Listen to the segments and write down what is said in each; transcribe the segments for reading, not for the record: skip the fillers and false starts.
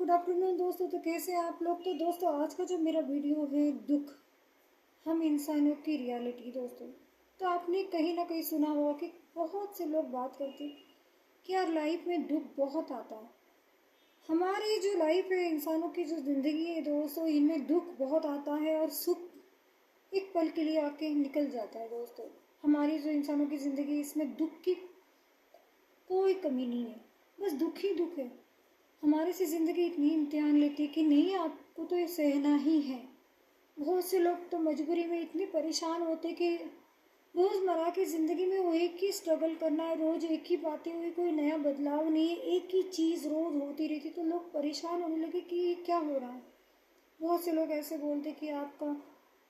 Good afternoon दोस्तों। तो कैसे हैं आप लोग। तो दोस्तों आज का जो मेरा वीडियो है दुख, हम इंसानों की रियलिटी दोस्तों। तो आपने कहीं ना कहीं सुना होगा कि बहुत से लोग बात करते हैं कि यार लाइफ में दुख बहुत आता है। हमारी जो लाइफ है, इंसानों की जो ज़िंदगी है दोस्तों, इनमें दुख बहुत आता है और सुख एक पल के लिए आके निकल जाता है दोस्तों। हमारी जो इंसानों की ज़िंदगी, इसमें दुख की कोई कमी नहीं है, बस दुख ही दुख है। हमारे से ज़िंदगी इतनी इम्तिहान लेती है कि नहीं, आपको तो ये सहना ही है। बहुत से लोग तो मजबूरी में इतने परेशान होते कि रोज़मर्रा की ज़िंदगी में वो एक ही स्ट्रगल करना है, रोज़ एक ही बातें हुई, कोई नया बदलाव नहीं है, एक ही चीज़ रोज़ होती रहती। तो लोग परेशान होने लगे कि ये क्या हो रहा है। बहुत से लोग ऐसे बोलते कि आपका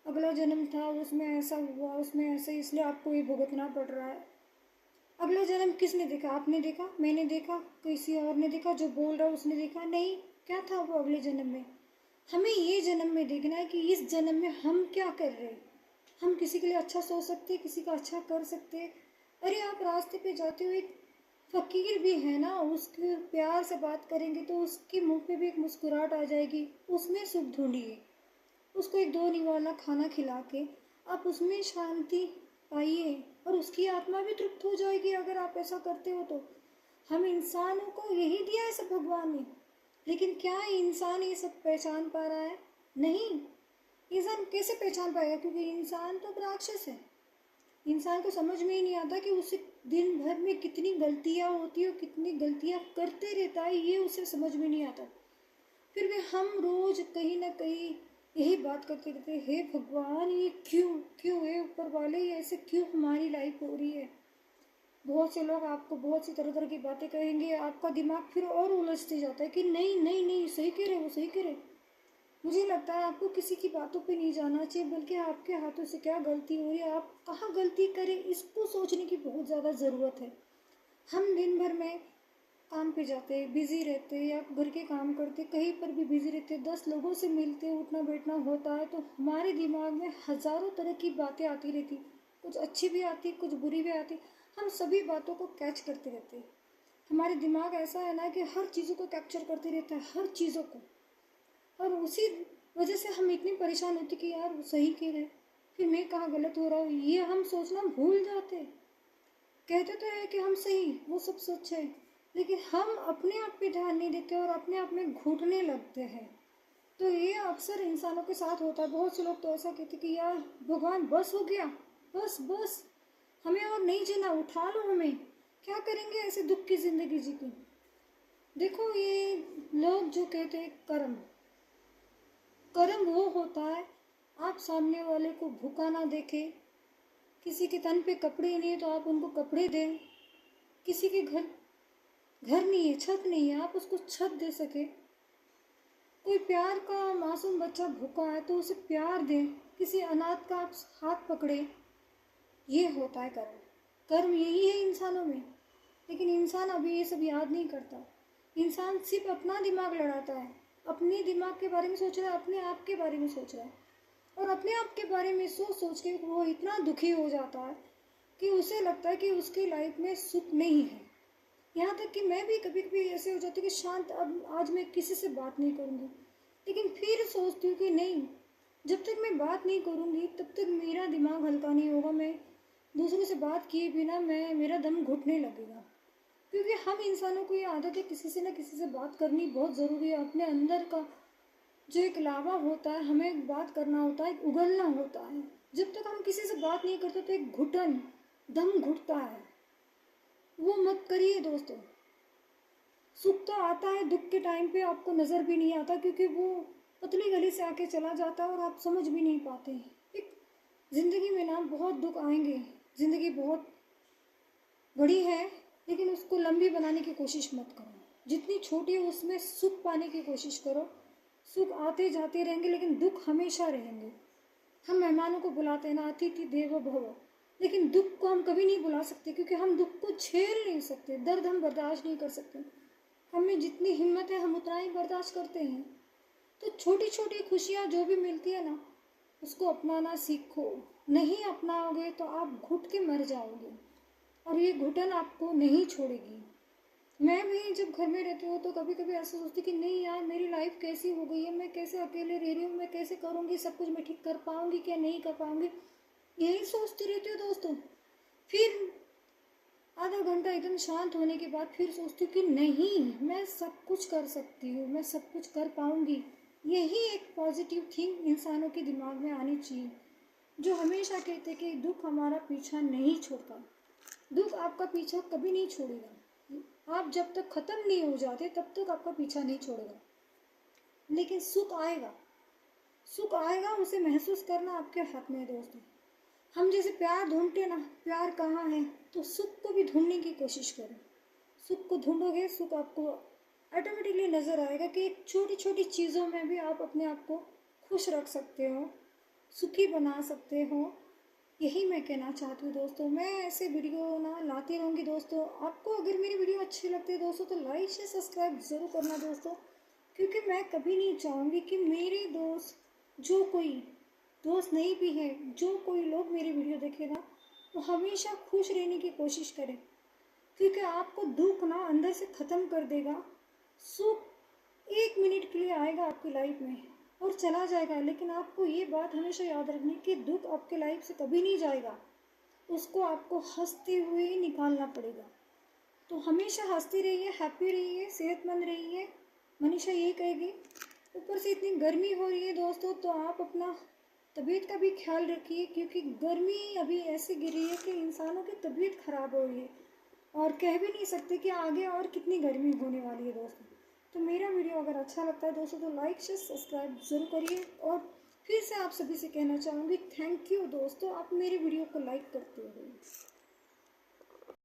अगला जन्म था, उसमें ऐसा हुआ, उसमें ऐसा, इसलिए आपको ये भुगतना पड़ रहा है। अगला जन्म किसने देखा? आपने देखा, मैंने देखा, किसी और ने देखा, जो बोल रहा है उसने देखा नहीं। क्या था वो अगले जन्म में? हमें ये जन्म में देखना है कि इस जन्म में हम क्या कर रहे हैं। हम किसी के लिए अच्छा सोच सकते हैं, किसी का अच्छा कर सकते हैं। अरे आप रास्ते पे जाते हुए एक फ़कीर भी है ना, उसके प्यार से बात करेंगे तो उसके मुंह पे भी एक मुस्कुराहट आ जाएगी, उसमें सुख ढूंढिए। उसको एक दो निवाला खाना खिला के आप उसमें शांति पाइए और उसकी आत्मा भी तृप्त हो जाएगी अगर आप ऐसा करते हो तो। हम इंसानों को यही दिया है सब भगवान ने, लेकिन क्या इंसान ये सब पहचान पा रहा है? नहीं। इंसान कैसे पहचान पाएगा? क्योंकि इंसान तो राक्षस है। इंसान को समझ में ही नहीं आता कि उसे दिन भर में कितनी गलतियाँ होती है और कितनी गलतियाँ करते रहता है, ये उसे समझ में नहीं आता। फिर भी हम रोज कहीं ना कहीं यही बात करते रहते हैं, हे भगवान ये क्यों क्यों है, ऊपर वाले ये ऐसे क्यों हमारी लाइफ हो रही है। बहुत से लोग आपको बहुत सी तरह तरह की बातें कहेंगे, आपका दिमाग फिर और उलझते जाता है कि नहीं नहीं नहीं, सही कह रहे, वो सही कह रहे। मुझे लगता है आपको किसी की बातों पे नहीं जाना चाहिए, बल्कि आपके हाथों से क्या गलती हो रही है, आप कहाँ गलती करें, इसको सोचने की बहुत ज़्यादा ज़रूरत है। हम दिन भर में काम पे जाते, बिज़ी रहते, या घर के काम करते, कहीं पर भी बिज़ी रहते, 10 लोगों से मिलते, उठना बैठना होता है, तो हमारे दिमाग में हज़ारों तरह की बातें आती रहती। कुछ अच्छी भी आती, कुछ बुरी भी आती। हम सभी बातों को कैच करते रहते हैं। हमारे दिमाग ऐसा है ना कि हर चीज़ों को कैप्चर करते रहता है, हर चीज़ों को। और उसी वजह से हम इतने परेशान होते कि यार वो सही कह रहे, फिर मैं कहाँ गलत हो रहा हूँ, ये हम सोचना भूल जाते। कहते तो है कि हम सही, वो सब सच है, लेकिन हम अपने आप पे ध्यान नहीं देते और अपने आप में घुटने लगते हैं। तो ये अक्सर इंसानों के साथ होता है। बहुत से लोग तो ऐसा कहते कि यार भगवान बस हो गया, बस बस, हमें और नहीं जीना, उठा लो हमें। क्या करेंगे ऐसे दुख की ज़िंदगी जी की। देखो ये लोग जो कहते हैं कर्म, कर्म वो होता है आप सामने वाले को भूखा ना देखें, किसी के तन पे कपड़े नहीं है तो आप उनको कपड़े दें, किसी के घर घर नहीं है, छत नहीं है, आप उसको छत दे सके। कोई प्यार का मासूम बच्चा भूखा है तो उसे प्यार दें, किसी अनाथ का आप हाथ पकड़े। ये होता है कर्म। कर्म यही है इंसानों में, लेकिन इंसान अभी ये सब याद नहीं करता। इंसान सिर्फ अपना दिमाग लड़ाता है, अपने दिमाग के बारे में सोच रहा है, अपने आप के बारे में सोच रहा है, और अपने आप के बारे में सोच सोच के वो इतना दुखी हो जाता है कि उसे लगता है कि उसकी लाइफ में सुख नहीं है। यहाँ तक कि मैं भी कभी कभी ऐसे हो जाती कि शांत, अब आज मैं किसी से बात नहीं करूँगी, लेकिन फिर सोचती हूँ कि नहीं, जब तक मैं बात नहीं करूँगी तब तक मेरा दिमाग हल्का नहीं होगा। मैं दूसरों से बात किए बिना मेरा दम घुटने लगेगा। क्योंकि हम इंसानों को ये आदत है किसी से ना किसी से बात करनी बहुत ज़रूरी है। अपने अंदर का जो एक लावा होता है, हमें बात करना होता है, एक उगलना होता है। जब तक हम किसी से बात नहीं करते तो एक घुटन, दम घुटता है, वो मत करिए दोस्तों। सुख तो आता है दुख के टाइम पे, आपको नज़र भी नहीं आता क्योंकि वो पतली गली से आके चला जाता है और आप समझ भी नहीं पाते। एक ज़िंदगी में ना बहुत दुख आएंगे, ज़िंदगी बहुत बड़ी है, लेकिन उसको लंबी बनाने की कोशिश मत करो। जितनी छोटी है उसमें सुख पाने की कोशिश करो। सुख आते जाते रहेंगे, लेकिन दुख हमेशा रहेंगे। हम मेहमानों को बुलाते हैं ना, अतिथि देवो भव, लेकिन दुख को हम कभी नहीं बुला सकते क्योंकि हम दुख को झेल नहीं सकते, दर्द हम बर्दाश्त नहीं कर सकते। हमें जितनी हिम्मत है हम उतना ही बर्दाश्त करते हैं। तो छोटी छोटी खुशियाँ जो भी मिलती है ना, उसको अपनाना सीखो। नहीं अपनाओगे तो आप घुट के मर जाओगे और ये घुटन आपको नहीं छोड़ेगी। मैं भी जब घर में रहती हूँ तो कभी कभी ऐसा सोचती कि नहीं यार, मेरी लाइफ कैसी हो गई है, मैं कैसे अकेले रह रही हूँ, मैं कैसे करूँगी सब कुछ, मैं ठीक कर पाऊँगी क्या नहीं कर पाऊँगी, यही सोचती रहती हूँ दोस्तों। फिर आधा घंटा एकदम शांत होने के बाद फिर सोचती हूँ कि नहीं, मैं सब कुछ कर सकती हूँ, मैं सब कुछ कर पाऊँगी। यही एक पॉजिटिव थिंग इंसानों के दिमाग में आनी चाहिए, जो हमेशा कहते कि दुख हमारा पीछा नहीं छोड़ता। दुख आपका पीछा कभी नहीं छोड़ेगा। आप जब तक ख़त्म नहीं हो जाते तब तक आपका पीछा नहीं छोड़ेगा। लेकिन सुख आएगा, सुख आएगा, उसे महसूस करना आपके हाथ में है दोस्तों। हम जैसे प्यार ढूंढते ना, प्यार कहाँ है, तो सुख को भी ढूंढने की कोशिश करें। सुख को ढूंढोगे, सुख आपको ऑटोमेटिकली नज़र आएगा कि छोटी छोटी चीज़ों में भी आप अपने आप को खुश रख सकते हो, सुखी बना सकते हो। यही मैं कहना चाहती हूँ दोस्तों। मैं ऐसे वीडियो ना लाती रहूँगी दोस्तों। आपको अगर मेरी वीडियो अच्छी लगती है दोस्तों तो लाइक शेयर सब्सक्राइब ज़रूर करना दोस्तों, क्योंकि मैं कभी नहीं चाहूँगी कि मेरे दोस्त, जो कोई दोस्त नहीं भी है, जो कोई लोग मेरी वीडियो देखेगा, वो हमेशा खुश रहने की कोशिश करें, क्योंकि आपको दुख ना अंदर से ख़त्म कर देगा। सुख 1 मिनट के लिए आएगा आपकी लाइफ में और चला जाएगा, लेकिन आपको ये बात हमेशा याद रखनी कि दुख आपके लाइफ से कभी नहीं जाएगा, उसको आपको हंसते हुए ही निकालना पड़ेगा। तो हमेशा हंसते रहिए, हैप्पी रहिए, सेहतमंद रहिए। मनीषा यही कहेगी। ऊपर से इतनी गर्मी हो रही है दोस्तों, तो आप अपना तबीयत का भी ख्याल रखिए, क्योंकि गर्मी अभी ऐसे गिर रही है कि इंसानों की तबीयत ख़राब हो रही है और कह भी नहीं सकते कि आगे और कितनी गर्मी होने वाली है दोस्तों। तो मेरा वीडियो अगर अच्छा लगता है दोस्तों तो लाइक शेयर सब्सक्राइब ज़रूर करिए। और फिर से आप सभी से कहना चाहूँगी, थैंक यू दोस्तों, आप मेरी वीडियो को लाइक करते हो।